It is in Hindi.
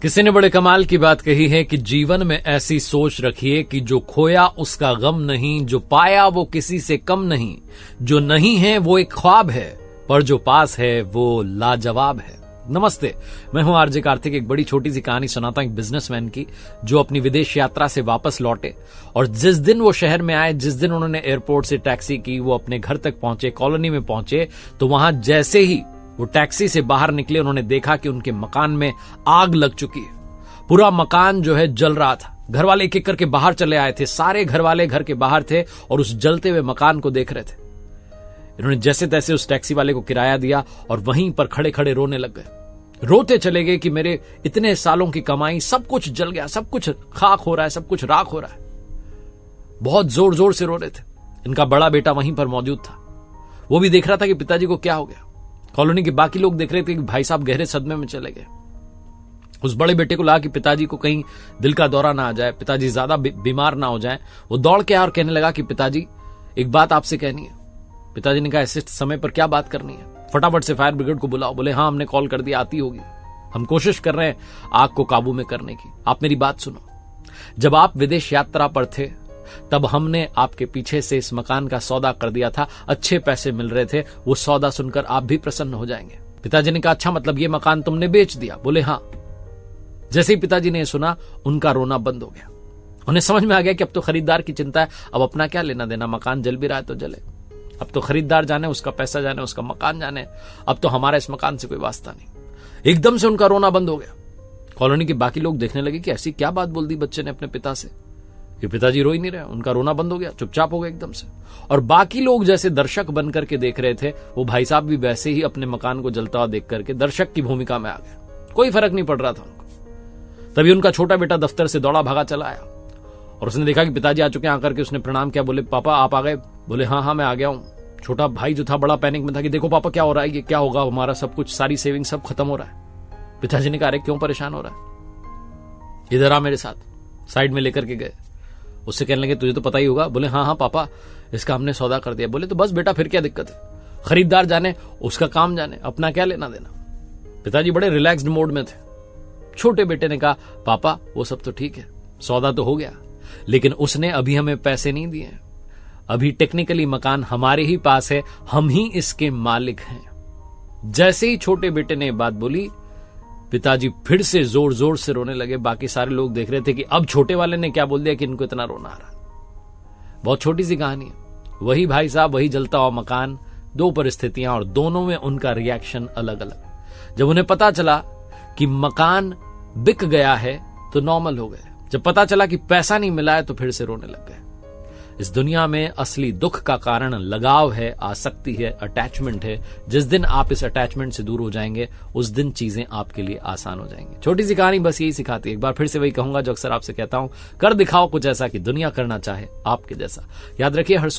किसी ने बड़े कमाल की बात कही है कि जीवन में ऐसी सोच रखिए कि जो खोया उसका गम नहीं, जो पाया वो किसी से कम नहीं, जो नहीं है वो एक ख्वाब है, पर जो पास है वो लाजवाब है। नमस्ते, मैं हूं आरजे कार्तिक। एक बड़ी छोटी सी कहानी सुनाता हूं एक बिजनेसमैन की जो अपनी विदेश यात्रा से वापस लौटे और जिस दिन वो शहर में आए, जिस दिन उन्होंने एयरपोर्ट से टैक्सी की, वो अपने घर तक पहुंचे, कॉलोनी में पहुंचे, तो वहां जैसे ही वो टैक्सी से बाहर निकले उन्होंने देखा कि उनके मकान में आग लग चुकी है। पूरा मकान जो है जल रहा था। घर वाले एक एक करके बाहर चले आए थे। सारे घर वाले घर के बाहर थे और उस जलते हुए मकान को देख रहे थे। इन्होंने जैसे तैसे उस टैक्सी वाले को किराया दिया और वहीं पर खड़े खड़े रोने लग गए। रोते चले गए कि मेरे इतने सालों की कमाई सब कुछ जल गया, सब कुछ खाक हो रहा है, सब कुछ राख हो रहा है। बहुत जोर जोर से रो रहे थे। इनका बड़ा बेटा वहीं पर मौजूद था। वो भी देख रहा था कि पिताजी को क्या हो गया। कॉलोनी के बाकी लोग देख रहे थे कि भाई साहब गहरे सदमे में चले गए। उस बड़े बेटे को लगा कि पिताजी को कहीं दिल का दौरा ना आ जाए, पिताजी ज्यादा बीमार ना हो जाए। वो दौड़ के आया और कहने लगा कि पिताजी एक बात आपसे कहनी है। पिताजी ने कहा ऐसे समय पर क्या बात करनी है? फटाफट से फायर ब्रिगेड को बुलाओ। बोले हाँ, हमने कॉल कर दिया, आती होगी। हम कोशिश कर रहे हैं आग को काबू में करने की। आप मेरी बात सुनो। जब आप विदेश यात्रा पर थे तब हमने आपके पीछे से इस मकान का सौदा कर दिया था। अच्छे पैसे मिल रहे थे। वो सौदा सुनकर आप भी प्रसन्न हो जाएंगे। पिताजी ने कहा अच्छा, मतलब ये मकान तुमने बेच दिया? बोले हाँ। जैसे ही पिताजी ने सुना उनका रोना बंद हो गया। उन्हें समझ में आ गया कि अब तो खरीदार की चिंता है, अब अपना क्या लेना देना। मकान जल भी रहा है तो जले, अब तो खरीदार जाने, उसका पैसा जाने, उसका मकान जाने, अब तो हमारा इस मकान से कोई वास्ता नहीं। एकदम से उनका रोना बंद हो गया। कॉलोनी के बाकी लोग देखने लगे कि ऐसी क्या बात बोल दी बच्चे ने अपने पिता से कि पिताजी रो ही नहीं रहे। उनका रोना बंद हो गया, चुपचाप हो गए एकदम से। और बाकी लोग जैसे दर्शक बनकर के देख रहे थे, वो भाई साहब भी वैसे ही अपने मकान को जलता हुआ देख करके दर्शक की भूमिका में आ गए। कोई फर्क नहीं पड़ रहा था उनको। तभी उनका छोटा बेटा दफ्तर से दौड़ा भागा चला आया और उसने देखा कि पिताजी आ चुके हैं। आकर के उसने प्रणाम किया। बोले पापा आप आ गए? बोले हाँ हाँ मैं आ गया हूं। छोटा भाई जो था बड़ा पैनिक में था कि देखो पापा क्या हो रहा है, ये क्या होगा, हमारा सब कुछ, सारी सेविंग सब खत्म हो रहा है। पिताजी ने कहा अरे क्यों परेशान हो रहा है, इधर आ मेरे साथ। साइड में लेकर के गए। उससे कहने लगे तुझे तो पता ही होगा। बोले हाँ हाँ पापा, इसका हमने सौदा कर दिया। बोले तो बस बेटा फिर क्या दिक्कत है, खरीदार जाने, उसका काम जाने, अपना क्या लेना देना। पिताजी बड़े रिलैक्स्ड मोड में थे। छोटे बेटे ने कहा पापा वो सब तो ठीक है, सौदा तो हो गया, लेकिन उसने अभी हमें पैसे नहीं दिए। अभी टेक्निकली मकान हमारे ही पास है, हम ही इसके मालिक हैं। जैसे ही छोटे बेटे ने बात बोली, पिताजी फिर से जोर जोर से रोने लगे। बाकी सारे लोग देख रहे थे कि अब छोटे वाले ने क्या बोल दिया कि इनको इतना रोना आ रहा। बहुत छोटी सी कहानी है। वही भाई साहब, वही जलता हुआ मकान, दो परिस्थितियां और दोनों में उनका रिएक्शन अलग अलग। जब उन्हें पता चला कि मकान बिक गया है तो नॉर्मल हो गए। जब पता चला कि पैसा नहीं मिला है तो फिर से रोने लग गए। इस दुनिया में असली दुख का कारण लगाव है, आसक्ति है, अटैचमेंट है। जिस दिन आप इस अटैचमेंट से दूर हो जाएंगे उस दिन चीजें आपके लिए आसान हो जाएंगी। छोटी सी कहानी बस यही सिखाती है। एक बार फिर से वही कहूंगा जो अक्सर आपसे कहता हूं, कर दिखाओ कुछ ऐसा कि दुनिया करना चाहे आपके जैसा। याद रखिए हर